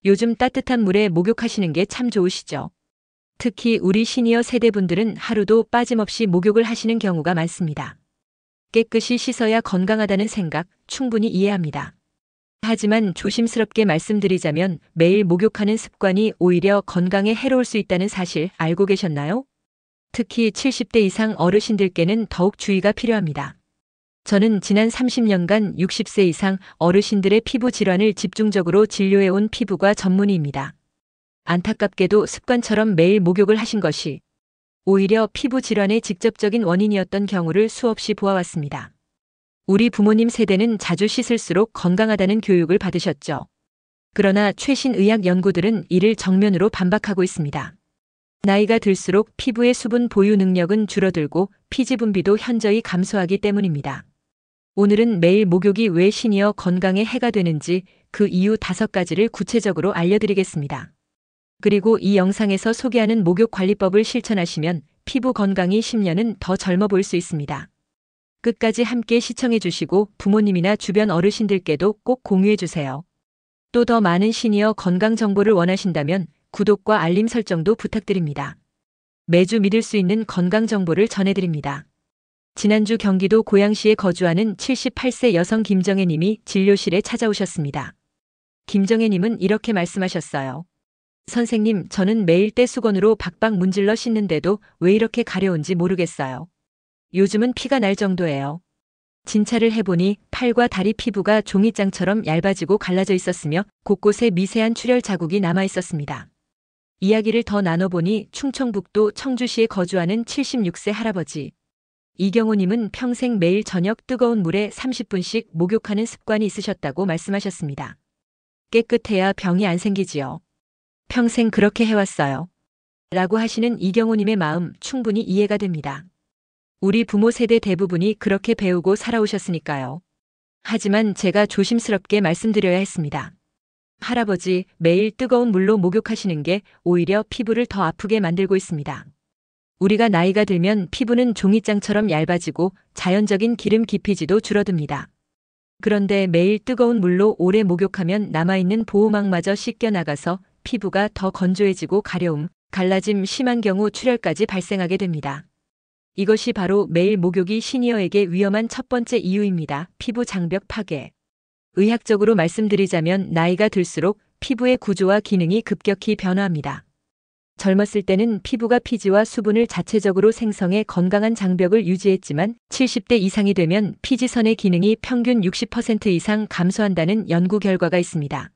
요즘 따뜻한 물에 목욕하시는 게 참 좋으시죠? 특히 우리 시니어 세대분들은 하루도 빠짐없이 목욕을 하시는 경우가 많습니다. 깨끗이 씻어야 건강하다는 생각 충분히 이해합니다. 하지만 조심스럽게 말씀드리자면 매일 목욕하는 습관이 오히려 건강에 해로울 수 있다는 사실 알고 계셨나요? 특히 70대 이상 어르신들께는 더욱 주의가 필요합니다. 저는 지난 30년간 60세 이상 어르신들의 피부 질환을 집중적으로 진료해온 피부과 전문의입니다. 안타깝게도 습관처럼 매일 목욕을 하신 것이 오히려 피부 질환의 직접적인 원인이었던 경우를 수없이 보아왔습니다. 우리 부모님 세대는 자주 씻을수록 건강하다는 교육을 받으셨죠. 그러나 최신 의학 연구들은 이를 정면으로 반박하고 있습니다. 나이가 들수록 피부의 수분 보유 능력은 줄어들고 피지 분비도 현저히 감소하기 때문입니다. 오늘은 매일 목욕이 왜 시니어 건강에 해가 되는지 그 이유 5가지를 구체적으로 알려드리겠습니다. 그리고 이 영상에서 소개하는 목욕 관리법을 실천하시면 피부 건강이 10년은 더 젊어 보일 수 있습니다. 끝까지 함께 시청해 주시고 부모님이나 주변 어르신들께도 꼭 공유해 주세요. 또 더 많은 시니어 건강 정보를 원하신다면 구독과 알림 설정도 부탁드립니다. 매주 믿을 수 있는 건강 정보를 전해드립니다. 지난주 경기도 고양시에 거주하는 78세 여성 김정혜 님이 진료실에 찾아오셨습니다. 김정혜 님은 이렇게 말씀하셨어요. 선생님, 저는 매일 떼수건으로 박박 문질러 씻는데도 왜 이렇게 가려운지 모르겠어요. 요즘은 피가 날 정도예요. 진찰을 해보니 팔과 다리 피부가 종이장처럼 얇아지고 갈라져 있었으며 곳곳에 미세한 출혈 자국이 남아 있었습니다. 이야기를 더 나눠보니 충청북도 청주시에 거주하는 76세 할아버지 이경호님은 평생 매일 저녁 뜨거운 물에 30분씩 목욕하는 습관이 있으셨다고 말씀하셨습니다. 깨끗해야 병이 안 생기지요. 평생 그렇게 해왔어요. 라고 하시는 이경호님의 마음 충분히 이해가 됩니다. 우리 부모 세대 대부분이 그렇게 배우고 살아오셨으니까요. 하지만 제가 조심스럽게 말씀드려야 했습니다. 할아버지, 매일 뜨거운 물로 목욕하시는 게 오히려 피부를 더 아프게 만들고 있습니다. 우리가 나이가 들면 피부는 종이장처럼 얇아지고 자연적인 기름 기피지도 줄어듭니다. 그런데 매일 뜨거운 물로 오래 목욕하면 남아있는 보호막마저 씻겨나가서 피부가 더 건조해지고 가려움, 갈라짐, 심한 경우 출혈까지 발생하게 됩니다. 이것이 바로 매일 목욕이 시니어에게 위험한 첫 번째 이유입니다. 피부 장벽 파괴. 의학적으로 말씀드리자면 나이가 들수록 피부의 구조와 기능이 급격히 변화합니다. 젊었을 때는 피부가 피지와 수분을 자체적으로 생성해 건강한 장벽을 유지했지만 70대 이상이 되면 피지선의 기능이 평균 60% 이상 감소한다는 연구 결과가 있습니다.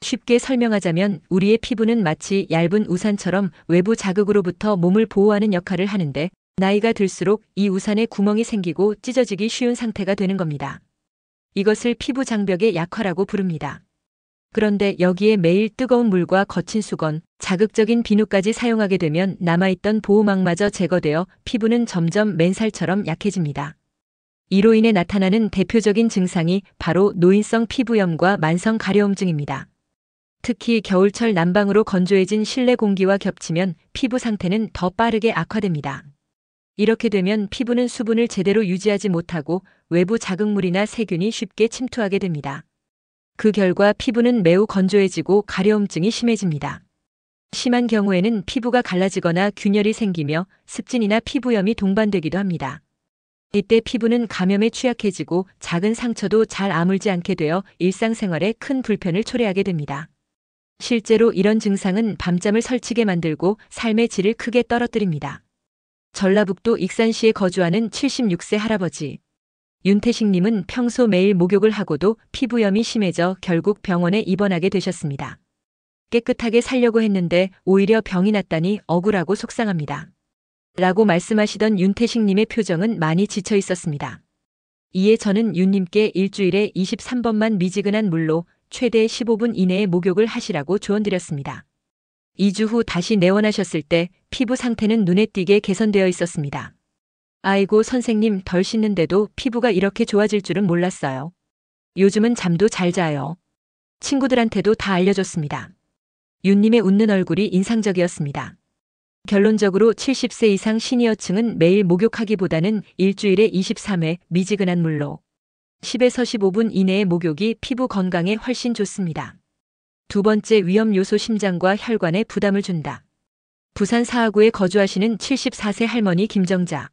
쉽게 설명하자면 우리의 피부는 마치 얇은 우산처럼 외부 자극으로부터 몸을 보호하는 역할을 하는데 나이가 들수록 이 우산에 구멍이 생기고 찢어지기 쉬운 상태가 되는 겁니다. 이것을 피부 장벽의 약화라고 부릅니다. 그런데 여기에 매일 뜨거운 물과 거친 수건, 자극적인 비누까지 사용하게 되면 남아있던 보호막마저 제거되어 피부는 점점 맨살처럼 약해집니다. 이로 인해 나타나는 대표적인 증상이 바로 노인성 피부염과 만성 가려움증입니다. 특히 겨울철 난방으로 건조해진 실내 공기와 겹치면 피부 상태는 더 빠르게 악화됩니다. 이렇게 되면 피부는 수분을 제대로 유지하지 못하고 외부 자극물이나 세균이 쉽게 침투하게 됩니다. 그 결과 피부는 매우 건조해지고 가려움증이 심해집니다. 심한 경우에는 피부가 갈라지거나 균열이 생기며 습진이나 피부염이 동반되기도 합니다. 이때 피부는 감염에 취약해지고 작은 상처도 잘 아물지 않게 되어 일상생활에 큰 불편을 초래하게 됩니다. 실제로 이런 증상은 밤잠을 설치게 만들고 삶의 질을 크게 떨어뜨립니다. 전라북도 익산시에 거주하는 76세 할아버지 윤태식님은 평소 매일 목욕을 하고도 피부염이 심해져 결국 병원에 입원하게 되셨습니다. 깨끗하게 살려고 했는데 오히려 병이 났다니 억울하고 속상합니다. 라고 말씀하시던 윤태식님의 표정은 많이 지쳐 있었습니다. 이에 저는 윤님께 일주일에 23번만 미지근한 물로 최대 15분 이내에 목욕을 하시라고 조언드렸습니다. 2주 후 다시 내원하셨을 때 피부 상태는 눈에 띄게 개선되어 있었습니다. 아이고 선생님, 덜 씻는데도 피부가 이렇게 좋아질 줄은 몰랐어요. 요즘은 잠도 잘 자요. 친구들한테도 다 알려줬습니다. 윤님의 웃는 얼굴이 인상적이었습니다. 결론적으로 70세 이상 시니어층은 매일 목욕하기보다는 일주일에 23회 미지근한 물로 10에서 15분 이내의 목욕이 피부 건강에 훨씬 좋습니다. 두 번째 위험 요소 심장과 혈관에 부담을 준다. 부산 사하구에 거주하시는 74세 할머니 김정자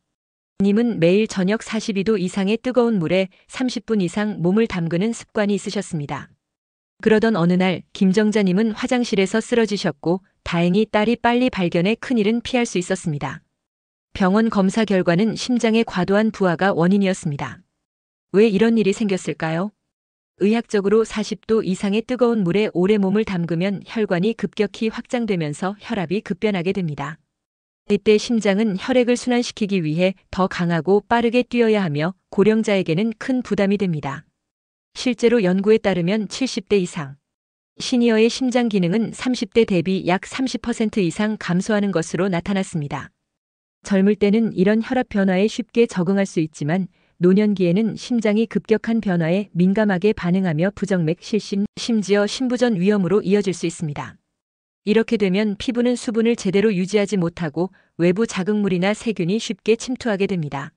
님은 매일 저녁 42도 이상의 뜨거운 물에 30분 이상 몸을 담그는 습관이 있으셨습니다. 그러던 어느 날 김정자님은 화장실에서 쓰러지셨고 다행히 딸이 빨리 발견해 큰일은 피할 수 있었습니다. 병원 검사 결과는 심장의 과도한 부하가 원인이었습니다. 왜 이런 일이 생겼을까요? 의학적으로 40도 이상의 뜨거운 물에 오래 몸을 담그면 혈관이 급격히 확장되면서 혈압이 급변하게 됩니다. 이때 심장은 혈액을 순환시키기 위해 더 강하고 빠르게 뛰어야 하며 고령자에게는 큰 부담이 됩니다. 실제로 연구에 따르면 70대 이상 시니어의 심장 기능은 30대 대비 약 30% 이상 감소하는 것으로 나타났습니다. 젊을 때는 이런 혈압 변화에 쉽게 적응할 수 있지만 노년기에는 심장이 급격한 변화에 민감하게 반응하며 부정맥 실심, 심지어 심부전 위험으로 이어질 수 있습니다. 이렇게 되면 피부는 수분을 제대로 유지하지 못하고 외부 자극물이나 세균이 쉽게 침투하게 됩니다.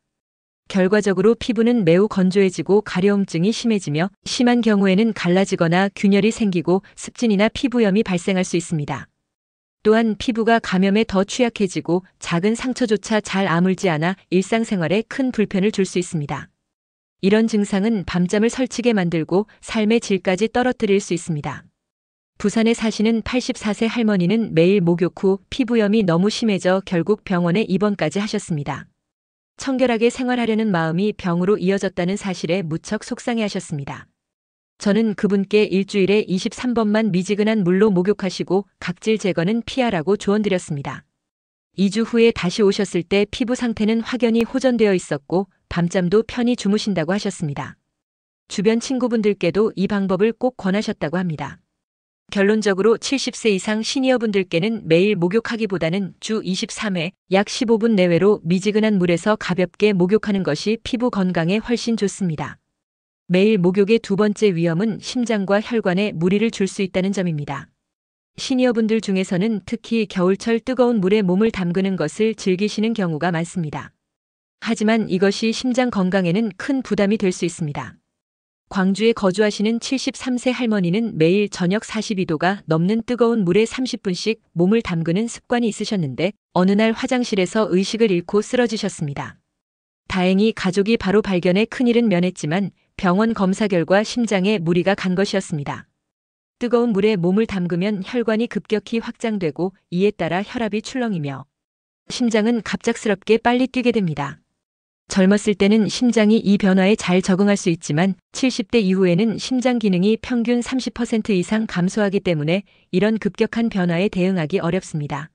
결과적으로 피부는 매우 건조해지고 가려움증이 심해지며 심한 경우에는 갈라지거나 균열이 생기고 습진이나 피부염이 발생할 수 있습니다. 또한 피부가 감염에 더 취약해지고 작은 상처조차 잘 아물지 않아 일상생활에 큰 불편을 줄 수 있습니다. 이런 증상은 밤잠을 설치게 만들고 삶의 질까지 떨어뜨릴 수 있습니다. 부산에 사시는 84세 할머니는 매일 목욕 후 피부염이 너무 심해져 결국 병원에 입원까지 하셨습니다. 청결하게 생활하려는 마음이 병으로 이어졌다는 사실에 무척 속상해하셨습니다. 저는 그분께 일주일에 23번만 미지근한 물로 목욕하시고 각질 제거는 피하라고 조언드렸습니다. 2주 후에 다시 오셨을 때 피부 상태는 확연히 호전되어 있었고 밤잠도 편히 주무신다고 하셨습니다. 주변 친구분들께도 이 방법을 꼭 권하셨다고 합니다. 결론적으로 70세 이상 시니어분들께는 매일 목욕하기보다는 주 23회 약 15분 내외로 미지근한 물에서 가볍게 목욕하는 것이 피부 건강에 훨씬 좋습니다. 매일 목욕의 두 번째 위험은 심장과 혈관에 무리를 줄 수 있다는 점입니다. 시니어분들 중에서는 특히 겨울철 뜨거운 물에 몸을 담그는 것을 즐기시는 경우가 많습니다. 하지만 이것이 심장 건강에는 큰 부담이 될 수 있습니다. 광주에 거주하시는 73세 할머니는 매일 저녁 42도가 넘는 뜨거운 물에 30분씩 몸을 담그는 습관이 있으셨는데 어느 날 화장실에서 의식을 잃고 쓰러지셨습니다. 다행히 가족이 바로 발견해 큰일은 면했지만 병원 검사 결과 심장에 무리가 간 것이었습니다. 뜨거운 물에 몸을 담그면 혈관이 급격히 확장되고 이에 따라 혈압이 출렁이며 심장은 갑작스럽게 빨리 뛰게 됩니다. 젊었을 때는 심장이 이 변화에 잘 적응할 수 있지만 70대 이후에는 심장 기능이 평균 30% 이상 감소하기 때문에 이런 급격한 변화에 대응하기 어렵습니다.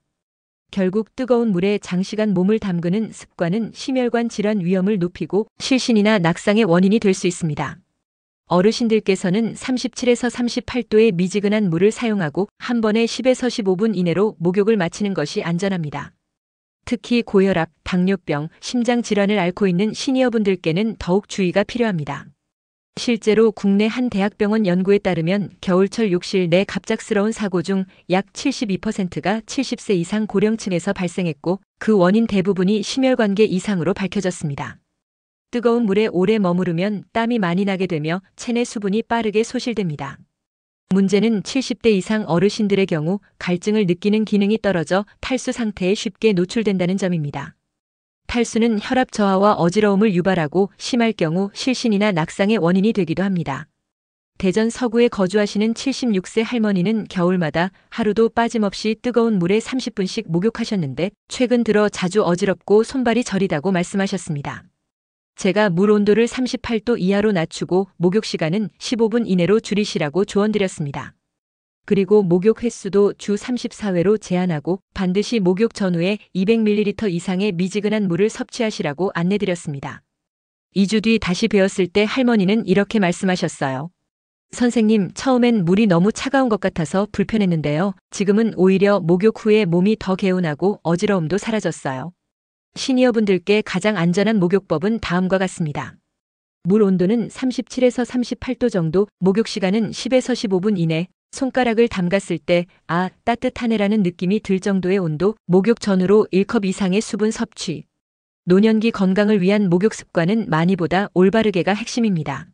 결국 뜨거운 물에 장시간 몸을 담그는 습관은 심혈관 질환 위험을 높이고 실신이나 낙상의 원인이 될 수 있습니다. 어르신들께서는 37에서 38도의 미지근한 물을 사용하고 한 번에 10에서 15분 이내로 목욕을 마치는 것이 안전합니다. 특히 고혈압, 당뇨병, 심장질환을 앓고 있는 시니어분들께는 더욱 주의가 필요합니다. 실제로 국내 한 대학병원 연구에 따르면 겨울철 욕실 내 갑작스러운 사고 중 약 72%가 70세 이상 고령층에서 발생했고 그 원인 대부분이 심혈관계 이상으로 밝혀졌습니다. 뜨거운 물에 오래 머무르면 땀이 많이 나게 되며 체내 수분이 빠르게 소실됩니다. 문제는 70대 이상 어르신들의 경우 갈증을 느끼는 기능이 떨어져 탈수 상태에 쉽게 노출된다는 점입니다. 탈수는 혈압 저하와 어지러움을 유발하고 심할 경우 실신이나 낙상의 원인이 되기도 합니다. 대전 서구에 거주하시는 76세 할머니는 겨울마다 하루도 빠짐없이 뜨거운 물에 30분씩 목욕하셨는데 최근 들어 자주 어지럽고 손발이 저리다고 말씀하셨습니다. 제가 물 온도를 38도 이하로 낮추고 목욕 시간은 15분 이내로 줄이시라고 조언드렸습니다. 그리고 목욕 횟수도 주 34회로 제한하고 반드시 목욕 전후에 200ml 이상의 미지근한 물을 섭취하시라고 안내드렸습니다. 2주 뒤 다시 뵈었을 때 할머니는 이렇게 말씀하셨어요. 선생님, 처음엔 물이 너무 차가운 것 같아서 불편했는데요. 지금은 오히려 목욕 후에 몸이 더 개운하고 어지러움도 사라졌어요. 시니어분들께 가장 안전한 목욕법은 다음과 같습니다. 물 온도는 37에서 38도 정도, 목욕 시간은 10에서 15분 이내, 손가락을 담갔을 때 따뜻하네라는 느낌이 들 정도의 온도, 목욕 전후로 1컵 이상의 수분 섭취. 노년기 건강을 위한 목욕 습관은 많이보다 올바르게가 핵심입니다.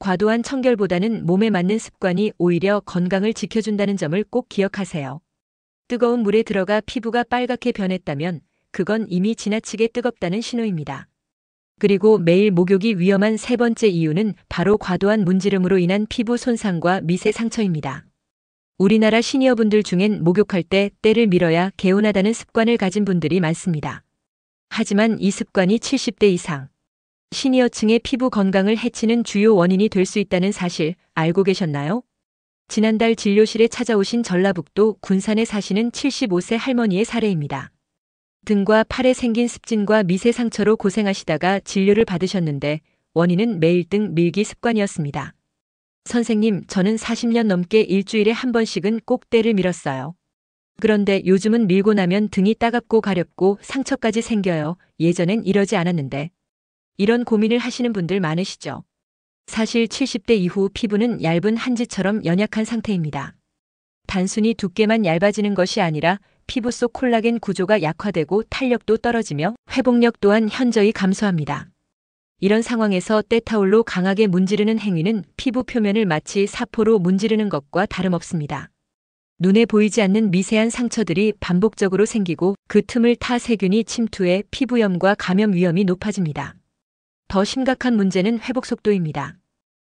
과도한 청결보다는 몸에 맞는 습관이 오히려 건강을 지켜준다는 점을 꼭 기억하세요. 뜨거운 물에 들어가 피부가 빨갛게 변했다면 그건 이미 지나치게 뜨겁다는 신호입니다. 그리고 매일 목욕이 위험한 세 번째 이유는 바로 과도한 문지름으로 인한 피부 손상과 미세 상처입니다. 우리나라 시니어분들 중엔 목욕할 때 때를 밀어야 개운하다는 습관을 가진 분들이 많습니다. 하지만 이 습관이 70대 이상 시니어층의 피부 건강을 해치는 주요 원인이 될 수 있다는 사실 알고 계셨나요? 지난달 진료실에 찾아오신 전라북도 군산에 사시는 75세 할머니의 사례입니다. 등과 팔에 생긴 습진과 미세 상처로 고생하시다가 진료를 받으셨는데 원인은 매일 등 밀기 습관이었습니다. 선생님, 저는 40년 넘게 일주일에 한 번씩은 꼭 때를 밀었어요. 그런데 요즘은 밀고 나면 등이 따갑고 가렵고 상처까지 생겨요. 예전엔 이러지 않았는데. 이런 고민을 하시는 분들 많으시죠? 사실 70대 이후 피부는 얇은 한지처럼 연약한 상태입니다. 단순히 두께만 얇아지는 것이 아니라 피부 속 콜라겐 구조가 약화되고 탄력도 떨어지며 회복력 또한 현저히 감소합니다. 이런 상황에서 때타올로 강하게 문지르는 행위는 피부 표면을 마치 사포로 문지르는 것과 다름없습니다. 눈에 보이지 않는 미세한 상처들이 반복적으로 생기고 그 틈을 타 세균이 침투해 피부염과 감염 위험이 높아집니다. 더 심각한 문제는 회복 속도입니다.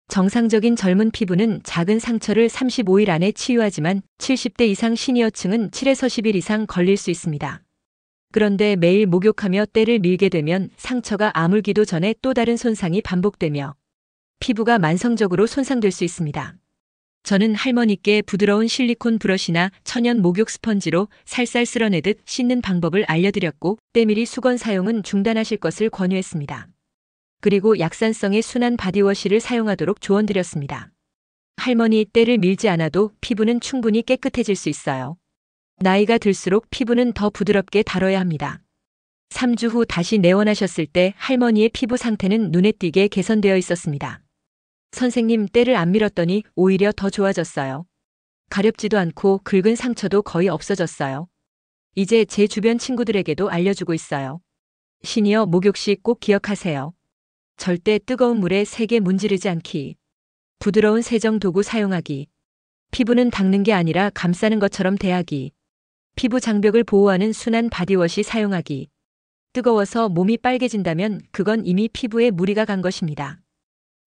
정상적인 젊은 피부는 작은 상처를 35일 안에 치유하지만 70대 이상 시니어층은 7에서 10일 이상 걸릴 수 있습니다. 그런데 매일 목욕하며 때를 밀게 되면 상처가 아물기도 전에 또 다른 손상이 반복되며 피부가 만성적으로 손상될 수 있습니다. 저는 할머니께 부드러운 실리콘 브러쉬나 천연 목욕 스펀지로 살살 쓸어내듯 씻는 방법을 알려드렸고 때밀이 수건 사용은 중단하실 것을 권유했습니다. 그리고 약산성의 순한 바디워시를 사용하도록 조언드렸습니다. 할머니, 때를 밀지 않아도 피부는 충분히 깨끗해질 수 있어요. 나이가 들수록 피부는 더 부드럽게 다뤄야 합니다. 3주 후 다시 내원하셨을 때 할머니의 피부 상태는 눈에 띄게 개선되어 있었습니다. 선생님, 때를 안 밀었더니 오히려 더 좋아졌어요. 가렵지도 않고 긁은 상처도 거의 없어졌어요. 이제 제 주변 친구들에게도 알려주고 있어요. 시니어 목욕 시 꼭 기억하세요. 절대 뜨거운 물에 세게 문지르지 않기. 부드러운 세정 도구 사용하기. 피부는 닦는 게 아니라 감싸는 것처럼 대하기. 피부 장벽을 보호하는 순한 바디워시 사용하기. 뜨거워서 몸이 빨개진다면 그건 이미 피부에 무리가 간 것입니다.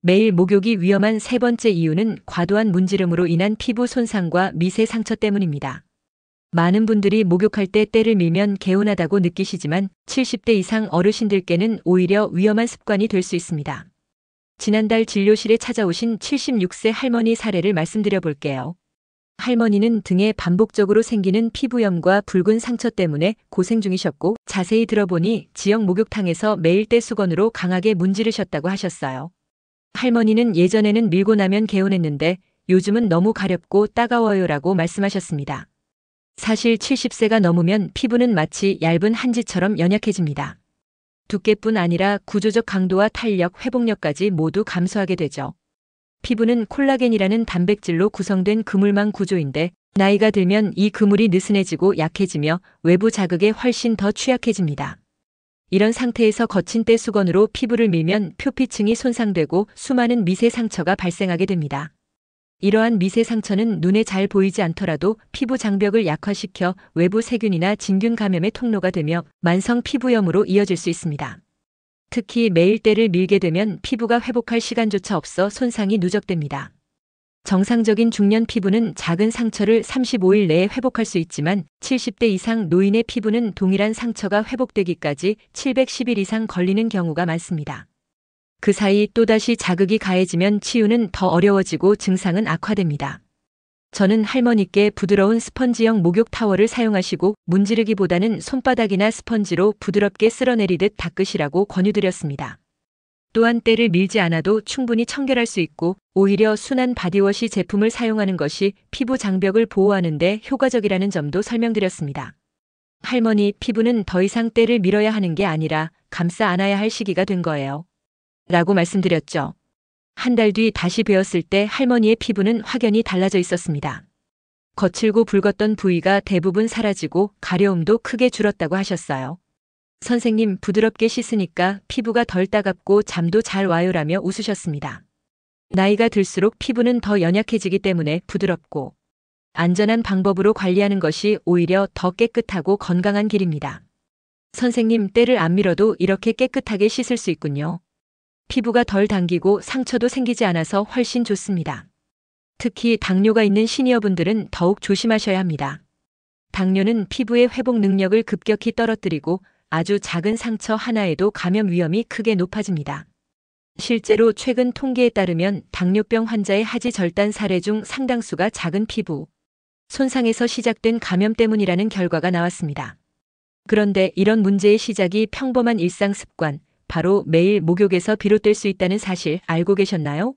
매일 목욕이 위험한 세 번째 이유는 과도한 문지름으로 인한 피부 손상과 미세 상처 때문입니다. 많은 분들이 목욕할 때 때를 밀면 개운하다고 느끼시지만 70대 이상 어르신들께는 오히려 위험한 습관이 될 수 있습니다. 지난달 진료실에 찾아오신 76세 할머니 사례를 말씀드려 볼게요. 할머니는 등에 반복적으로 생기는 피부염과 붉은 상처 때문에 고생 중이셨고 자세히 들어보니 지역 목욕탕에서 매일 때수건으로 강하게 문지르셨다고 하셨어요. 할머니는 예전에는 밀고 나면 개운했는데 요즘은 너무 가렵고 따가워요라고 말씀하셨습니다. 사실 70세가 넘으면 피부는 마치 얇은 한지처럼 연약해집니다. 두께뿐 아니라 구조적 강도와 탄력, 회복력까지 모두 감소하게 되죠. 피부는 콜라겐이라는 단백질로 구성된 그물망 구조인데 나이가 들면 이 그물이 느슨해지고 약해지며 외부 자극에 훨씬 더 취약해집니다. 이런 상태에서 거친 때수건으로 피부를 밀면 표피층이 손상되고 수많은 미세 상처가 발생하게 됩니다. 이러한 미세 상처는 눈에 잘 보이지 않더라도 피부 장벽을 약화시켜 외부 세균이나 진균 감염의 통로가 되며 만성 피부염으로 이어질 수 있습니다. 특히 매일 때를 밀게 되면 피부가 회복할 시간조차 없어 손상이 누적됩니다. 정상적인 중년 피부는 작은 상처를 35일 내에 회복할 수 있지만 70대 이상 노인의 피부는 동일한 상처가 회복되기까지 710일 이상 걸리는 경우가 많습니다. 그 사이 또다시 자극이 가해지면 치유는 더 어려워지고 증상은 악화됩니다. 저는 할머니께 부드러운 스펀지형 목욕 타월을 사용하시고 문지르기보다는 손바닥이나 스펀지로 부드럽게 쓸어내리듯 닦으시라고 권유드렸습니다. 또한 때를 밀지 않아도 충분히 청결할 수 있고 오히려 순한 바디워시 제품을 사용하는 것이 피부 장벽을 보호하는 데 효과적이라는 점도 설명드렸습니다. 할머니, 피부는 더 이상 때를 밀어야 하는 게 아니라 감싸 안아야 할 시기가 된 거예요. 라고 말씀드렸죠. 한 달 뒤 다시 뵈었을 때 할머니의 피부는 확연히 달라져 있었습니다. 거칠고 붉었던 부위가 대부분 사라지고 가려움도 크게 줄었다고 하셨어요. 선생님, 부드럽게 씻으니까 피부가 덜 따갑고 잠도 잘 와요라며 웃으셨습니다. 나이가 들수록 피부는 더 연약해지기 때문에 부드럽고 안전한 방법으로 관리하는 것이 오히려 더 깨끗하고 건강한 길입니다. 선생님, 때를 안 밀어도 이렇게 깨끗하게 씻을 수 있군요. 피부가 덜 당기고 상처도 생기지 않아서 훨씬 좋습니다. 특히 당뇨가 있는 시니어분들은 더욱 조심하셔야 합니다. 당뇨는 피부의 회복 능력을 급격히 떨어뜨리고 아주 작은 상처 하나에도 감염 위험이 크게 높아집니다. 실제로 최근 통계에 따르면 당뇨병 환자의 하지 절단 사례 중 상당수가 작은 피부 손상에서 시작된 감염 때문이라는 결과가 나왔습니다. 그런데 이런 문제의 시작이 평범한 일상 습관, 바로 매일 목욕에서 비롯될 수 있다는 사실 알고 계셨나요?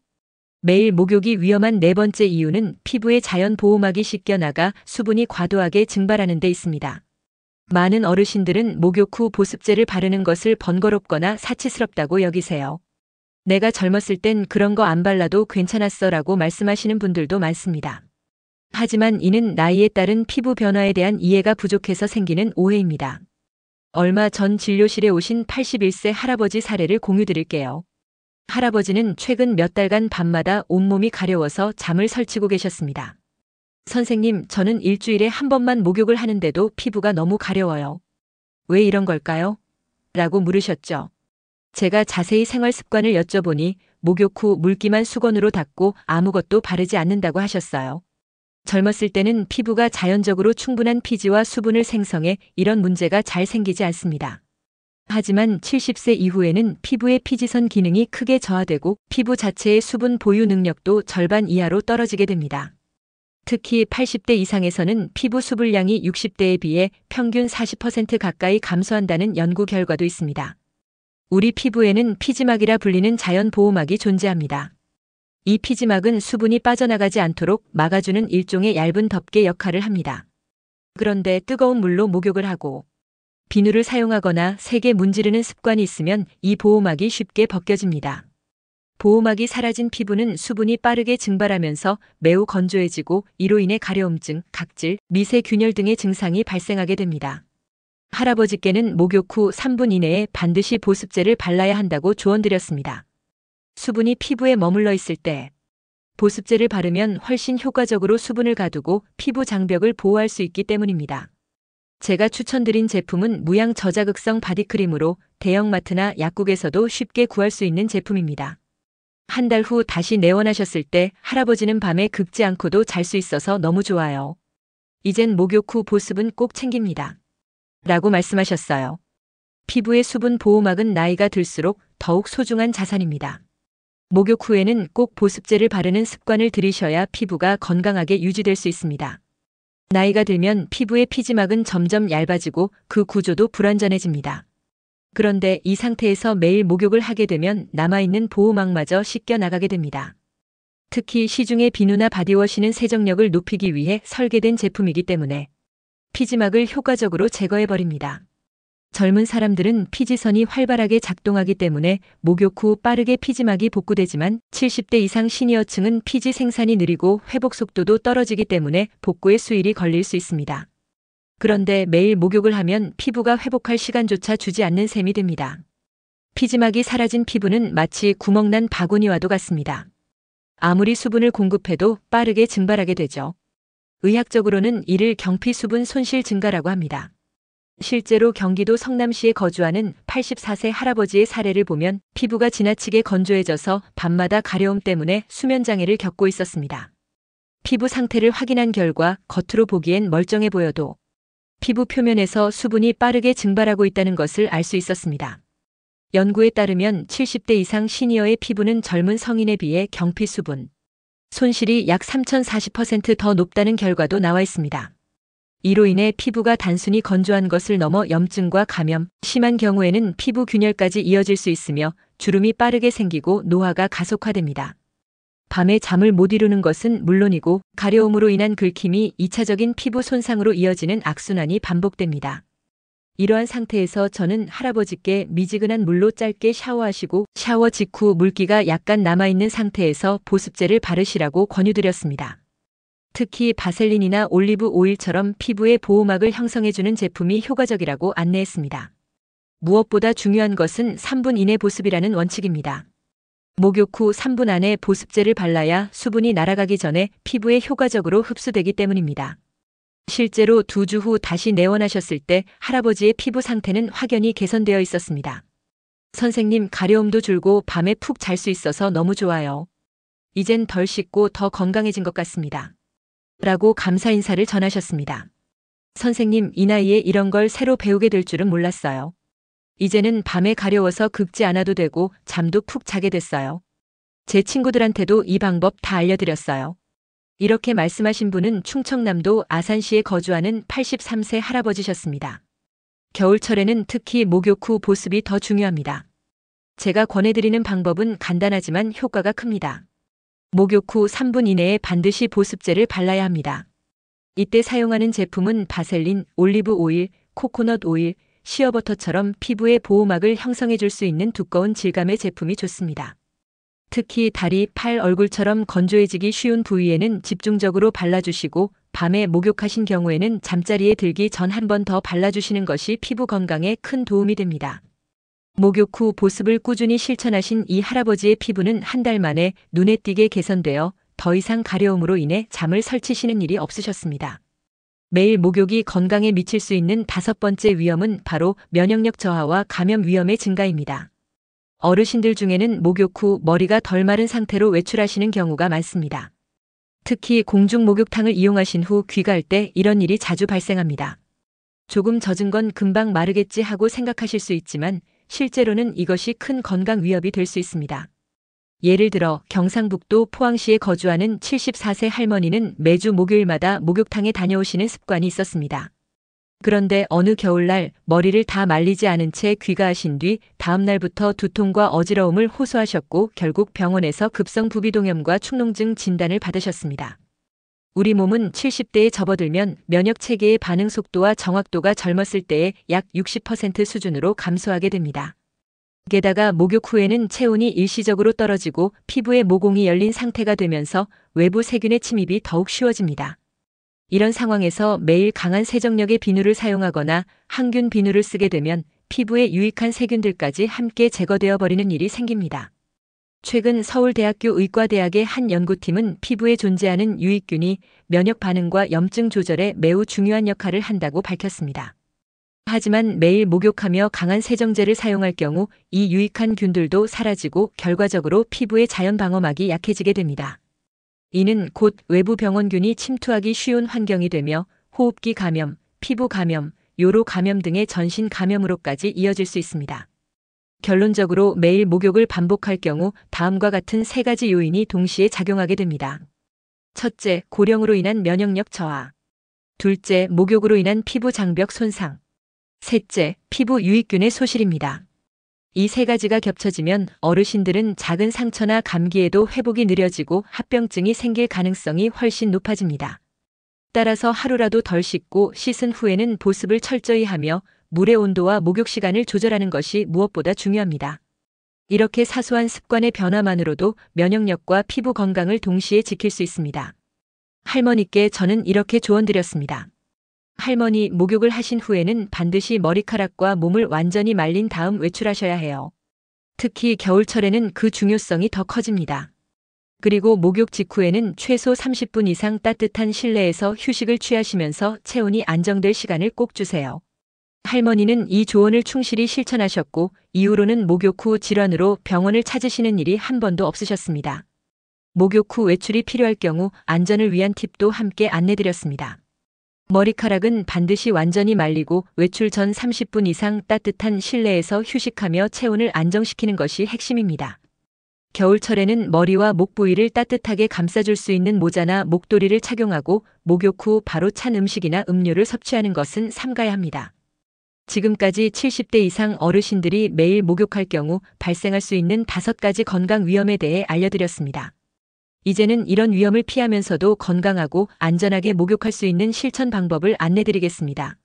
매일 목욕이 위험한 네 번째 이유는 피부의 자연 보호막이 씻겨나가 수분이 과도하게 증발하는 데 있습니다. 많은 어르신들은 목욕 후 보습제를 바르는 것을 번거롭거나 사치스럽다고 여기세요. 내가 젊었을 땐 그런 거 안 발라도 괜찮았어 라고 말씀하시는 분들도 많습니다. 하지만 이는 나이에 따른 피부 변화에 대한 이해가 부족해서 생기는 오해입니다. 얼마 전 진료실에 오신 81세 할아버지 사례를 공유드릴게요. 할아버지는 최근 몇 달간 밤마다 온몸이 가려워서 잠을 설치고 계셨습니다. 선생님, 저는 일주일에 한 번만 목욕을 하는데도 피부가 너무 가려워요. 왜 이런 걸까요? 라고 물으셨죠. 제가 자세히 생활 습관을 여쭤보니 목욕 후 물기만 수건으로 닦고 아무것도 바르지 않는다고 하셨어요. 젊었을 때는 피부가 자연적으로 충분한 피지와 수분을 생성해 이런 문제가 잘 생기지 않습니다. 하지만 70세 이후에는 피부의 피지선 기능이 크게 저하되고 피부 자체의 수분 보유 능력도 절반 이하로 떨어지게 됩니다. 특히 80대 이상에서는 피부 수분량이 60대에 비해 평균 40% 가까이 감소한다는 연구 결과도 있습니다. 우리 피부에는 피지막이라 불리는 자연 보호막이 존재합니다. 이 피지막은 수분이 빠져나가지 않도록 막아주는 일종의 얇은 덮개 역할을 합니다. 그런데 뜨거운 물로 목욕을 하고 비누를 사용하거나 세게 문지르는 습관이 있으면 이 보호막이 쉽게 벗겨집니다. 보호막이 사라진 피부는 수분이 빠르게 증발하면서 매우 건조해지고 이로 인해 가려움증, 각질, 미세균열 등의 증상이 발생하게 됩니다. 할아버지께는 목욕 후 3분 이내에 반드시 보습제를 발라야 한다고 조언드렸습니다. 수분이 피부에 머물러 있을 때 보습제를 바르면 훨씬 효과적으로 수분을 가두고 피부 장벽을 보호할 수 있기 때문입니다. 제가 추천드린 제품은 무향 저자극성 바디크림으로 대형마트나 약국에서도 쉽게 구할 수 있는 제품입니다. 한 달 후 다시 내원하셨을 때 할아버지는 밤에 긁지 않고도 잘 수 있어서 너무 좋아요. 이젠 목욕 후 보습은 꼭 챙깁니다. 라고 말씀하셨어요. 피부의 수분 보호막은 나이가 들수록 더욱 소중한 자산입니다. 목욕 후에는 꼭 보습제를 바르는 습관을 들이셔야 피부가 건강하게 유지될 수 있습니다. 나이가 들면 피부의 피지막은 점점 얇아지고 그 구조도 불완전해집니다. 그런데 이 상태에서 매일 목욕을 하게 되면 남아있는 보호막마저 씻겨나가게 됩니다. 특히 시중의 비누나 바디워시는 세정력을 높이기 위해 설계된 제품이기 때문에 피지막을 효과적으로 제거해버립니다. 젊은 사람들은 피지선이 활발하게 작동하기 때문에 목욕 후 빠르게 피지막이 복구되지만 70대 이상 시니어층은 피지 생산이 느리고 회복 속도도 떨어지기 때문에 복구에 수일이 걸릴 수 있습니다. 그런데 매일 목욕을 하면 피부가 회복할 시간조차 주지 않는 셈이 됩니다. 피지막이 사라진 피부는 마치 구멍난 바구니와도 같습니다. 아무리 수분을 공급해도 빠르게 증발하게 되죠. 의학적으로는 이를 경피 수분 손실 증가라고 합니다. 실제로 경기도 성남시에 거주하는 84세 할아버지의 사례를 보면 피부가 지나치게 건조해져서 밤마다 가려움 때문에 수면장애를 겪고 있었습니다. 피부 상태를 확인한 결과 겉으로 보기엔 멀쩡해 보여도 피부 표면에서 수분이 빠르게 증발하고 있다는 것을 알 수 있었습니다. 연구에 따르면 70대 이상 시니어의 피부는 젊은 성인에 비해 경피 수분 손실이 약 3040% 더 높다는 결과도 나와 있습니다. 이로 인해 피부가 단순히 건조한 것을 넘어 염증과 감염, 심한 경우에는 피부 균열까지 이어질 수 있으며 주름이 빠르게 생기고 노화가 가속화됩니다. 밤에 잠을 못 이루는 것은 물론이고 가려움으로 인한 긁힘이 2차적인 피부 손상으로 이어지는 악순환이 반복됩니다. 이러한 상태에서 저는 할아버지께 미지근한 물로 짧게 샤워하시고 샤워 직후 물기가 약간 남아있는 상태에서 보습제를 바르시라고 권유드렸습니다. 특히 바셀린이나 올리브 오일처럼 피부의 보호막을 형성해주는 제품이 효과적이라고 안내했습니다. 무엇보다 중요한 것은 3분 이내 보습이라는 원칙입니다. 목욕 후 3분 안에 보습제를 발라야 수분이 날아가기 전에 피부에 효과적으로 흡수되기 때문입니다. 실제로 2주 후 다시 내원하셨을 때 할아버지의 피부 상태는 확연히 개선되어 있었습니다. 선생님, 가려움도 줄고 밤에 푹 잘 수 있어서 너무 좋아요. 이젠 덜 씻고 더 건강해진 것 같습니다. 라고 감사 인사를 전하셨습니다. 선생님, 이 나이에 이런 걸 새로 배우게 될 줄은 몰랐어요. 이제는 밤에 가려워서 긁지 않아도 되고 잠도 푹 자게 됐어요. 제 친구들한테도 이 방법 다 알려드렸어요. 이렇게 말씀하신 분은 충청남도 아산시에 거주하는 83세 할아버지셨습니다. 겨울철에는 특히 목욕 후 보습이 더 중요합니다. 제가 권해드리는 방법은 간단하지만 효과가 큽니다. 목욕 후 3분 이내에 반드시 보습제를 발라야 합니다. 이때 사용하는 제품은 바셀린, 올리브 오일, 코코넛 오일, 시어버터처럼 피부에 보호막을 형성해 줄 수 있는 두꺼운 질감의 제품이 좋습니다. 특히 다리, 팔, 얼굴처럼 건조해지기 쉬운 부위에는 집중적으로 발라주시고 밤에 목욕하신 경우에는 잠자리에 들기 전 한 번 더 발라주시는 것이 피부 건강에 큰 도움이 됩니다. 목욕 후 보습을 꾸준히 실천하신 이 할아버지의 피부는 한 달 만에 눈에 띄게 개선되어 더 이상 가려움으로 인해 잠을 설치시는 일이 없으셨습니다. 매일 목욕이 건강에 미칠 수 있는 5번째 위험은 바로 면역력 저하와 감염 위험의 증가입니다. 어르신들 중에는 목욕 후 머리가 덜 마른 상태로 외출하시는 경우가 많습니다. 특히 공중 목욕탕을 이용하신 후 귀가할 때 이런 일이 자주 발생합니다. 조금 젖은 건 금방 마르겠지 하고 생각하실 수 있지만 실제로는 이것이 큰 건강 위협이 될 수 있습니다. 예를 들어 경상북도 포항시에 거주하는 74세 할머니는 매주 목요일마다 목욕탕에 다녀오시는 습관이 있었습니다. 그런데 어느 겨울날 머리를 다 말리지 않은 채 귀가하신 뒤 다음 날부터 두통과 어지러움을 호소하셨고 결국 병원에서 급성 부비동염과 축농증 진단을 받으셨습니다. 우리 몸은 70대에 접어들면 면역 체계의 반응 속도와 정확도가 젊었을 때의 약 60% 수준으로 감소하게 됩니다. 게다가 목욕 후에는 체온이 일시적으로 떨어지고 피부에 모공이 열린 상태가 되면서 외부 세균의 침입이 더욱 쉬워집니다. 이런 상황에서 매일 강한 세정력의 비누를 사용하거나 항균 비누를 쓰게 되면 피부에 유익한 세균들까지 함께 제거되어 버리는 일이 생깁니다. 최근 서울대학교 의과대학의 한 연구팀은 피부에 존재하는 유익균이 면역 반응과 염증 조절에 매우 중요한 역할을 한다고 밝혔습니다. 하지만 매일 목욕하며 강한 세정제를 사용할 경우 이 유익한 균들도 사라지고 결과적으로 피부의 자연 방어막이 약해지게 됩니다. 이는 곧 외부 병원균이 침투하기 쉬운 환경이 되며 호흡기 감염, 피부 감염, 요로 감염 등의 전신 감염으로까지 이어질 수 있습니다. 결론적으로 매일 목욕을 반복할 경우 다음과 같은 3가지 요인이 동시에 작용하게 됩니다. 첫째, 고령으로 인한 면역력 저하. 둘째, 목욕으로 인한 피부 장벽 손상. 셋째, 피부 유익균의 소실입니다. 이 3가지가 겹쳐지면 어르신들은 작은 상처나 감기에도 회복이 느려지고 합병증이 생길 가능성이 훨씬 높아집니다. 따라서 하루라도 덜 씻고 씻은 후에는 보습을 철저히 하며 물의 온도와 목욕 시간을 조절하는 것이 무엇보다 중요합니다. 이렇게 사소한 습관의 변화만으로도 면역력과 피부 건강을 동시에 지킬 수 있습니다. 할머니께 저는 이렇게 조언드렸습니다. 할머니, 목욕을 하신 후에는 반드시 머리카락과 몸을 완전히 말린 다음 외출하셔야 해요. 특히 겨울철에는 그 중요성이 더 커집니다. 그리고 목욕 직후에는 최소 30분 이상 따뜻한 실내에서 휴식을 취하시면서 체온이 안정될 시간을 꼭 주세요. 할머니는 이 조언을 충실히 실천하셨고 이후로는 목욕 후 질환으로 병원을 찾으시는 일이 한 번도 없으셨습니다. 목욕 후 외출이 필요할 경우 안전을 위한 팁도 함께 안내드렸습니다. 머리카락은 반드시 완전히 말리고 외출 전 30분 이상 따뜻한 실내에서 휴식하며 체온을 안정시키는 것이 핵심입니다. 겨울철에는 머리와 목 부위를 따뜻하게 감싸줄 수 있는 모자나 목도리를 착용하고 목욕 후 바로 찬 음식이나 음료를 섭취하는 것은 삼가야 합니다. 지금까지 70대 이상 어르신들이 매일 목욕할 경우 발생할 수 있는 5가지 건강 위험에 대해 알려드렸습니다. 이제는 이런 위험을 피하면서도 건강하고 안전하게 목욕할 수 있는 실천 방법을 안내드리겠습니다.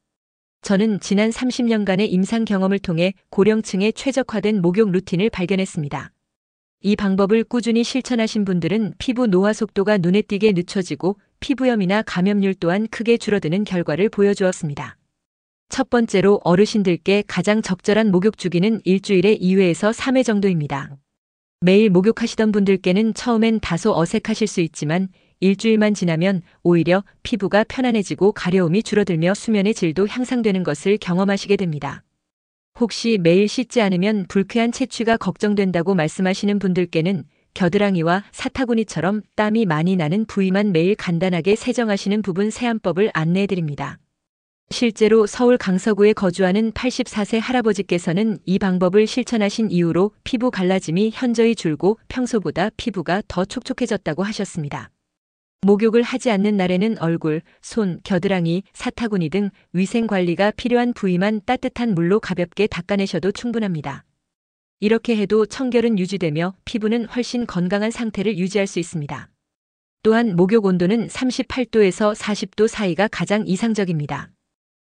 저는 지난 30년간의 임상 경험을 통해 고령층에 최적화된 목욕 루틴을 발견했습니다. 이 방법을 꾸준히 실천하신 분들은 피부 노화 속도가 눈에 띄게 늦춰지고 피부염이나 감염률 또한 크게 줄어드는 결과를 보여주었습니다. 첫 번째로 어르신들께 가장 적절한 목욕 주기는 일주일에 2회에서 3회 정도입니다. 매일 목욕하시던 분들께는 처음엔 다소 어색하실 수 있지만 일주일만 지나면 오히려 피부가 편안해지고 가려움이 줄어들며 수면의 질도 향상되는 것을 경험하시게 됩니다. 혹시 매일 씻지 않으면 불쾌한 채취가 걱정된다고 말씀하시는 분들께는 겨드랑이와 사타구니처럼 땀이 많이 나는 부위만 매일 간단하게 세정하시는 부분 세안법을 안내해 드립니다. 실제로 서울 강서구에 거주하는 84세 할아버지께서는 이 방법을 실천하신 이후로 피부 갈라짐이 현저히 줄고 평소보다 피부가 더 촉촉해졌다고 하셨습니다. 목욕을 하지 않는 날에는 얼굴, 손, 겨드랑이, 사타구니 등 위생 관리가 필요한 부위만 따뜻한 물로 가볍게 닦아내셔도 충분합니다. 이렇게 해도 청결은 유지되며 피부는 훨씬 건강한 상태를 유지할 수 있습니다. 또한 목욕 온도는 38도에서 40도 사이가 가장 이상적입니다.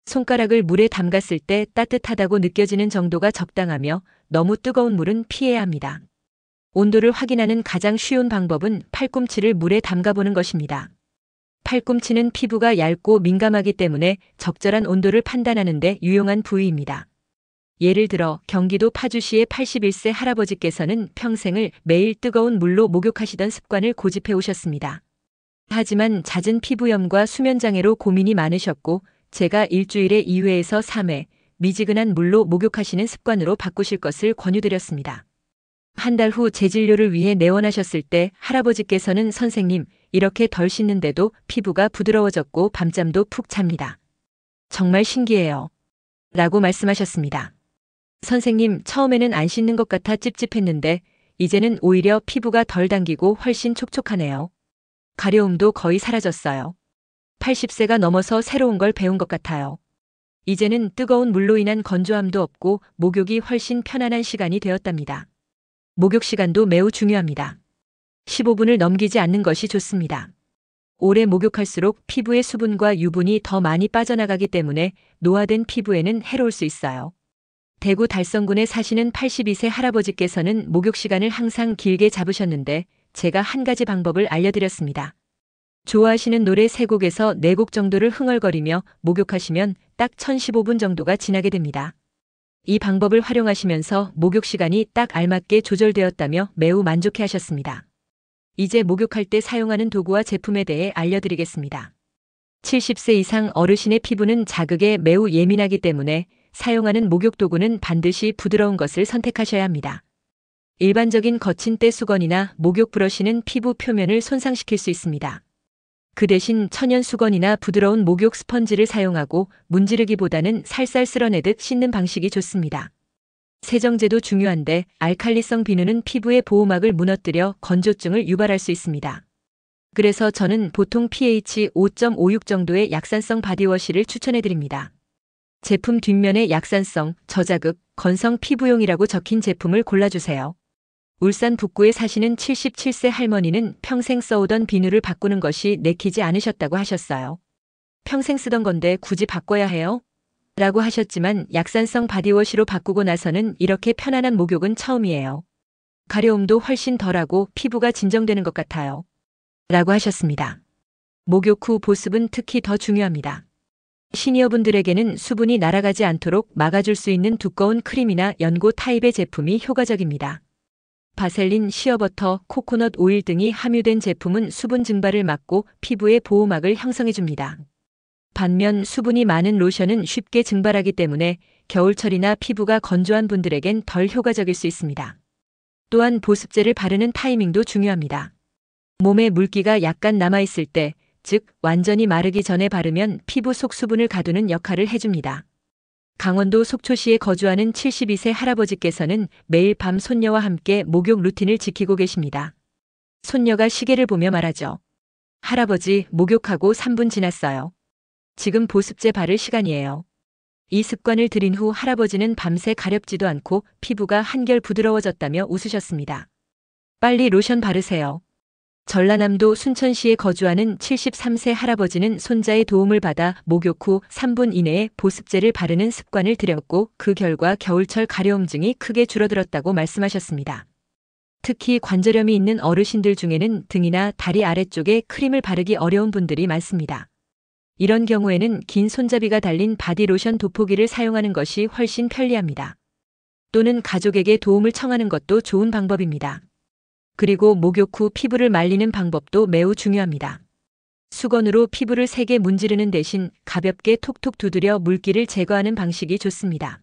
손가락을 물에 담갔을 때 따뜻하다고 느껴지는 정도가 적당하며 너무 뜨거운 물은 피해야 합니다. 온도를 확인하는 가장 쉬운 방법은 팔꿈치를 물에 담가보는 것입니다. 팔꿈치는 피부가 얇고 민감하기 때문에 적절한 온도를 판단하는 데 유용한 부위입니다. 예를 들어 경기도 파주시의 81세 할아버지께서는 평생을 매일 뜨거운 물로 목욕하시던 습관을 고집해 오셨습니다. 하지만 잦은 피부염과 수면장애로 고민이 많으셨고 제가 일주일에 2회에서 3회 미지근한 물로 목욕하시는 습관으로 바꾸실 것을 권유드렸습니다. 한 달 후 재진료를 위해 내원하셨을 때 할아버지께서는 선생님, 이렇게 덜 씻는데도 피부가 부드러워졌고 밤잠도 푹 잡니다. 정말 신기해요. 라고 말씀하셨습니다. 선생님, 처음에는 안 씻는 것 같아 찝찝했는데 이제는 오히려 피부가 덜 당기고 훨씬 촉촉하네요. 가려움도 거의 사라졌어요. 80세가 넘어서 새로운 걸 배운 것 같아요. 이제는 뜨거운 물로 인한 건조함도 없고 목욕이 훨씬 편안한 시간이 되었답니다. 목욕 시간도 매우 중요합니다. 15분을 넘기지 않는 것이 좋습니다. 오래 목욕할수록 피부의 수분과 유분이 더 많이 빠져나가기 때문에 노화된 피부에는 해로울 수 있어요. 대구 달성군에 사시는 82세 할아버지께서는 목욕 시간을 항상 길게 잡으셨는데 제가 한 가지 방법을 알려드렸습니다. 좋아하시는 노래 3곡에서 4곡 정도를 흥얼거리며 목욕하시면 딱 1015분 정도가 지나게 됩니다. 이 방법을 활용하시면서 목욕 시간이 딱 알맞게 조절되었다며 매우 만족해 하셨습니다. 이제 목욕할 때 사용하는 도구와 제품에 대해 알려드리겠습니다. 70세 이상 어르신의 피부는 자극에 매우 예민하기 때문에 사용하는 목욕 도구는 반드시 부드러운 것을 선택하셔야 합니다. 일반적인 거친 떼수건이나 목욕 브러쉬는 피부 표면을 손상시킬 수 있습니다. 그 대신 천연 수건이나 부드러운 목욕 스펀지를 사용하고 문지르기보다는 살살 쓸어내듯 씻는 방식이 좋습니다. 세정제도 중요한데 알칼리성 비누는 피부의 보호막을 무너뜨려 건조증을 유발할 수 있습니다. 그래서 저는 보통 pH 5.56 정도의 약산성 바디워시를 추천해드립니다. 제품 뒷면에 약산성, 저자극, 건성 피부용이라고 적힌 제품을 골라주세요. 울산 북구에 사시는 77세 할머니는 평생 써오던 비누를 바꾸는 것이 내키지 않으셨다고 하셨어요. 평생 쓰던 건데 굳이 바꿔야 해요? 라고 하셨지만 약산성 바디워시로 바꾸고 나서는 이렇게 편안한 목욕은 처음이에요. 가려움도 훨씬 덜하고 피부가 진정되는 것 같아요. 라고 하셨습니다. 목욕 후 보습은 특히 더 중요합니다. 시니어분들에게는 수분이 날아가지 않도록 막아줄 수 있는 두꺼운 크림이나 연고 타입의 제품이 효과적입니다. 바셀린, 시어버터, 코코넛 오일 등이 함유된 제품은 수분 증발을 막고 피부의 보호막을 형성해줍니다. 반면 수분이 많은 로션은 쉽게 증발하기 때문에 겨울철이나 피부가 건조한 분들에겐 덜 효과적일 수 있습니다. 또한 보습제를 바르는 타이밍도 중요합니다. 몸에 물기가 약간 남아있을 때, 즉 완전히 마르기 전에 바르면 피부 속 수분을 가두는 역할을 해줍니다. 강원도 속초시에 거주하는 72세 할아버지께서는 매일 밤 손녀와 함께 목욕 루틴을 지키고 계십니다. 손녀가 시계를 보며 말하죠. 할아버지, 목욕하고 3분 지났어요. 지금 보습제 바를 시간이에요. 이 습관을 들인 후 할아버지는 밤새 가렵지도 않고 피부가 한결 부드러워졌다며 웃으셨습니다. 빨리 로션 바르세요. 전라남도 순천시에 거주하는 73세 할아버지는 손자의 도움을 받아 목욕 후 3분 이내에 보습제를 바르는 습관을 들였고 그 결과 겨울철 가려움증이 크게 줄어들었다고 말씀하셨습니다. 특히 관절염이 있는 어르신들 중에는 등이나 다리 아래쪽에 크림을 바르기 어려운 분들이 많습니다. 이런 경우에는 긴 손잡이가 달린 바디로션 돋보기를 사용하는 것이 훨씬 편리합니다. 또는 가족에게 도움을 청하는 것도 좋은 방법입니다. 그리고 목욕 후 피부를 말리는 방법도 매우 중요합니다. 수건으로 피부를 세게 문지르는 대신 가볍게 톡톡 두드려 물기를 제거하는 방식이 좋습니다.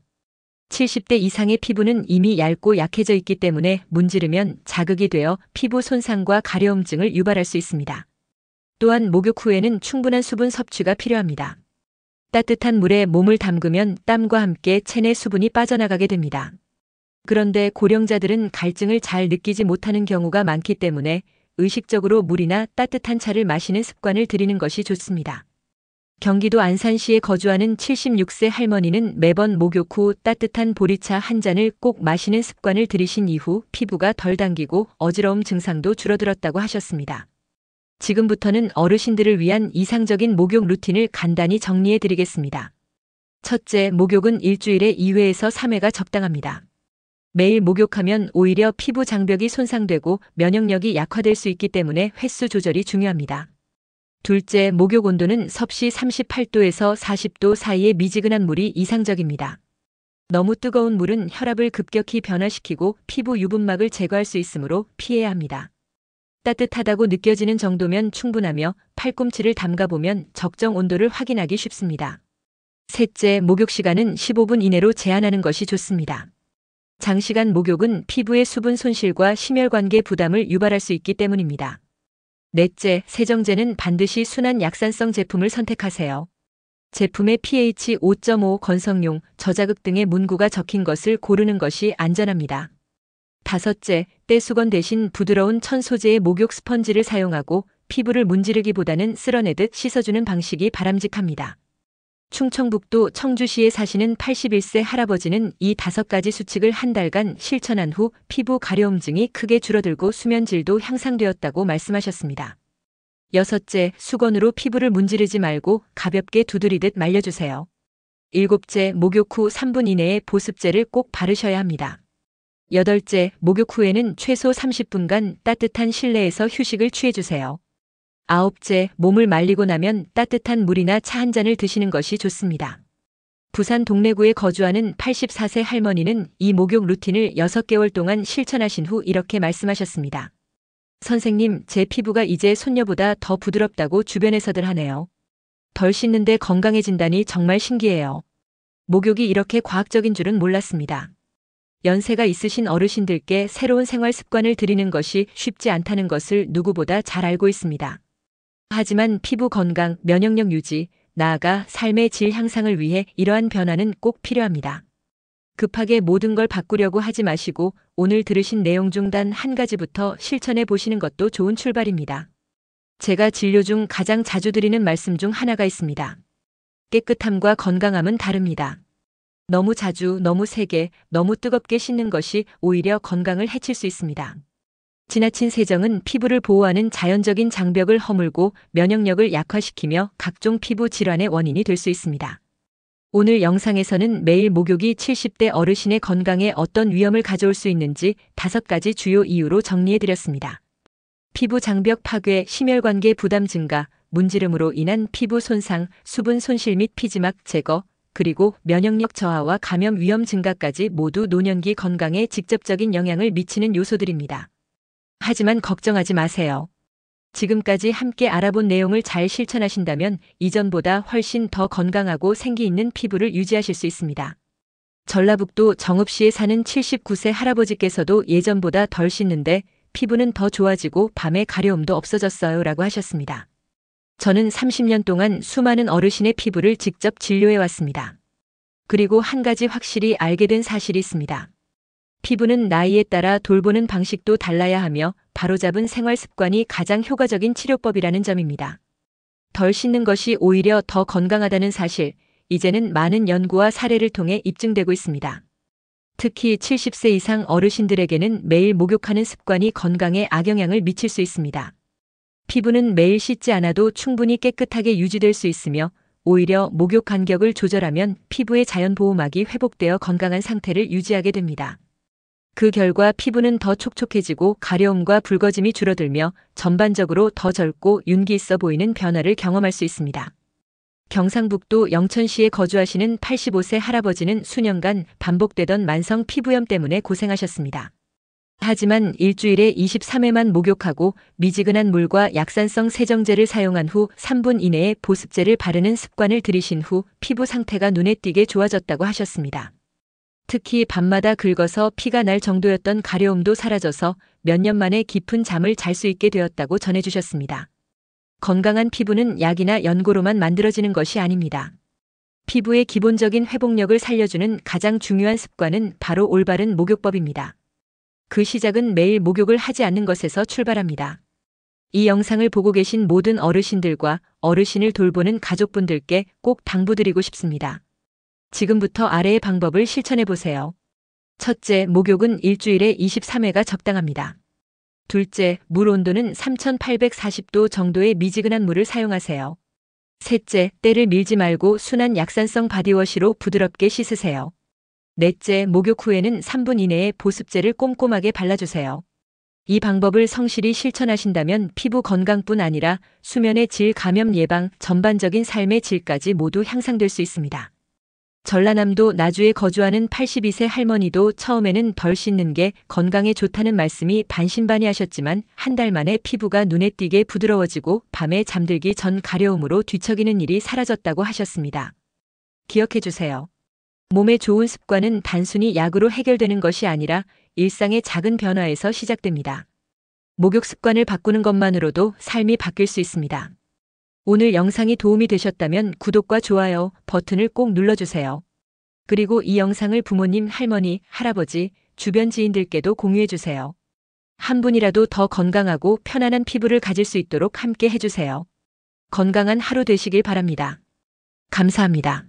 70대 이상의 피부는 이미 얇고 약해져 있기 때문에 문지르면 자극이 되어 피부 손상과 가려움증을 유발할 수 있습니다. 또한 목욕 후에는 충분한 수분 섭취가 필요합니다. 따뜻한 물에 몸을 담그면 땀과 함께 체내 수분이 빠져나가게 됩니다. 그런데 고령자들은 갈증을 잘 느끼지 못하는 경우가 많기 때문에 의식적으로 물이나 따뜻한 차를 마시는 습관을 들이는 것이 좋습니다. 경기도 안산시에 거주하는 76세 할머니는 매번 목욕 후 따뜻한 보리차 한 잔을 꼭 마시는 습관을 들이신 이후 피부가 덜 당기고 어지러움 증상도 줄어들었다고 하셨습니다. 지금부터는 어르신들을 위한 이상적인 목욕 루틴을 간단히 정리해 드리겠습니다. 첫째, 목욕은 일주일에 2회에서 3회가 적당합니다. 매일 목욕하면 오히려 피부 장벽이 손상되고 면역력이 약화될 수 있기 때문에 횟수 조절이 중요합니다. 둘째, 목욕 온도는 섭씨 38도에서 40도 사이의 미지근한 물이 이상적입니다. 너무 뜨거운 물은 혈압을 급격히 변화시키고 피부 유분막을 제거할 수 있으므로 피해야 합니다. 따뜻하다고 느껴지는 정도면 충분하며 팔꿈치를 담가보면 적정 온도를 확인하기 쉽습니다. 셋째, 목욕 시간은 15분 이내로 제한하는 것이 좋습니다. 장시간 목욕은 피부의 수분 손실과 심혈관계 부담을 유발할 수 있기 때문입니다. 넷째, 세정제는 반드시 순한 약산성 제품을 선택하세요. 제품의 pH 5.5 건성용, 저자극 등의 문구가 적힌 것을 고르는 것이 안전합니다. 다섯째, 떼수건 대신 부드러운 천 소재의 목욕 스펀지를 사용하고 피부를 문지르기보다는 쓸어내듯 씻어주는 방식이 바람직합니다. 충청북도 청주시에 사시는 81세 할아버지는 이 5가지 수칙을 한 달간 실천한 후 피부 가려움증이 크게 줄어들고 수면질도 향상되었다고 말씀하셨습니다. 여섯째, 수건으로 피부를 문지르지 말고 가볍게 두드리듯 말려주세요. 일곱째, 목욕 후 3분 이내에 보습제를 꼭 바르셔야 합니다. 여덟째, 목욕 후에는 최소 30분간 따뜻한 실내에서 휴식을 취해주세요. 아홉째, 몸을 말리고 나면 따뜻한 물이나 차 한 잔을 드시는 것이 좋습니다. 부산 동래구에 거주하는 84세 할머니는 이 목욕 루틴을 6개월 동안 실천하신 후 이렇게 말씀하셨습니다. 선생님, 제 피부가 이제 손녀보다 더 부드럽다고 주변에서들 하네요. 덜 씻는데 건강해진다니 정말 신기해요. 목욕이 이렇게 과학적인 줄은 몰랐습니다. 연세가 있으신 어르신들께 새로운 생활 습관을 들이는 것이 쉽지 않다는 것을 누구보다 잘 알고 있습니다. 하지만 피부 건강, 면역력 유지, 나아가 삶의 질 향상을 위해 이러한 변화는 꼭 필요합니다. 급하게 모든 걸 바꾸려고 하지 마시고 오늘 들으신 내용 중 단 한 가지부터 실천해 보시는 것도 좋은 출발입니다. 제가 진료 중 가장 자주 드리는 말씀 중 하나가 있습니다. 깨끗함과 건강함은 다릅니다. 너무 자주, 너무 세게, 너무 뜨겁게 씻는 것이 오히려 건강을 해칠 수 있습니다. 지나친 세정은 피부를 보호하는 자연적인 장벽을 허물고 면역력을 약화시키며 각종 피부 질환의 원인이 될 수 있습니다. 오늘 영상에서는 매일 목욕이 70대 어르신의 건강에 어떤 위험을 가져올 수 있는지 5가지 주요 이유로 정리해드렸습니다. 피부 장벽 파괴, 심혈관계 부담 증가, 문지름으로 인한 피부 손상, 수분 손실 및 피지막 제거, 그리고 면역력 저하와 감염 위험 증가까지 모두 노년기 건강에 직접적인 영향을 미치는 요소들입니다. 하지만 걱정하지 마세요. 지금까지 함께 알아본 내용을 잘 실천하신다면 이전보다 훨씬 더 건강하고 생기 있는 피부를 유지하실 수 있습니다. 전라북도 정읍시에 사는 79세 할아버지께서도 예전보다 덜 씻는데 피부는 더 좋아지고 밤에 가려움도 없어졌어요 라고 하셨습니다. 저는 30년 동안 수많은 어르신의 피부를 직접 진료해 왔습니다. 그리고 한 가지 확실히 알게 된 사실이 있습니다. 피부는 나이에 따라 돌보는 방식도 달라야 하며 바로잡은 생활 습관이 가장 효과적인 치료법이라는 점입니다. 덜 씻는 것이 오히려 더 건강하다는 사실, 이제는 많은 연구와 사례를 통해 입증되고 있습니다. 특히 70세 이상 어르신들에게는 매일 목욕하는 습관이 건강에 악영향을 미칠 수 있습니다. 피부는 매일 씻지 않아도 충분히 깨끗하게 유지될 수 있으며 오히려 목욕 간격을 조절하면 피부의 자연 보호막이 회복되어 건강한 상태를 유지하게 됩니다. 그 결과 피부는 더 촉촉해지고 가려움과 붉어짐이 줄어들며 전반적으로 더 젊고 윤기 있어 보이는 변화를 경험할 수 있습니다. 경상북도 영천시에 거주하시는 85세 할아버지는 수년간 반복되던 만성 피부염 때문에 고생하셨습니다. 하지만 일주일에 23회만 목욕하고 미지근한 물과 약산성 세정제를 사용한 후 3분 이내에 보습제를 바르는 습관을 들이신 후 피부 상태가 눈에 띄게 좋아졌다고 하셨습니다. 특히 밤마다 긁어서 피가 날 정도였던 가려움도 사라져서 몇 년 만에 깊은 잠을 잘 수 있게 되었다고 전해주셨습니다. 건강한 피부는 약이나 연고로만 만들어지는 것이 아닙니다. 피부의 기본적인 회복력을 살려주는 가장 중요한 습관은 바로 올바른 목욕법입니다. 그 시작은 매일 목욕을 하지 않는 것에서 출발합니다. 이 영상을 보고 계신 모든 어르신들과 어르신을 돌보는 가족분들께 꼭 당부드리고 싶습니다. 지금부터 아래의 방법을 실천해 보세요. 첫째, 목욕은 일주일에 23회가 적당합니다. 둘째, 물 온도는 3840도 정도의 미지근한 물을 사용하세요. 셋째, 때를 밀지 말고 순한 약산성 바디워시로 부드럽게 씻으세요. 넷째, 목욕 후에는 3분 이내에 보습제를 꼼꼼하게 발라주세요. 이 방법을 성실히 실천하신다면 피부 건강뿐 아니라 수면의 질, 감염 예방, 전반적인 삶의 질까지 모두 향상될 수 있습니다. 전라남도 나주에 거주하는 82세 할머니도 처음에는 덜 씻는 게 건강에 좋다는 말씀이 반신반의하셨지만 한 달 만에 피부가 눈에 띄게 부드러워지고 밤에 잠들기 전 가려움으로 뒤척이는 일이 사라졌다고 하셨습니다. 기억해 주세요. 몸에 좋은 습관은 단순히 약으로 해결되는 것이 아니라 일상의 작은 변화에서 시작됩니다. 목욕 습관을 바꾸는 것만으로도 삶이 바뀔 수 있습니다. 오늘 영상이 도움이 되셨다면 구독과 좋아요 버튼을 꼭 눌러주세요. 그리고 이 영상을 부모님, 할머니, 할아버지, 주변 지인들께도 공유해주세요. 한 분이라도 더 건강하고 편안한 피부를 가질 수 있도록 함께 해주세요. 건강한 하루 되시길 바랍니다. 감사합니다.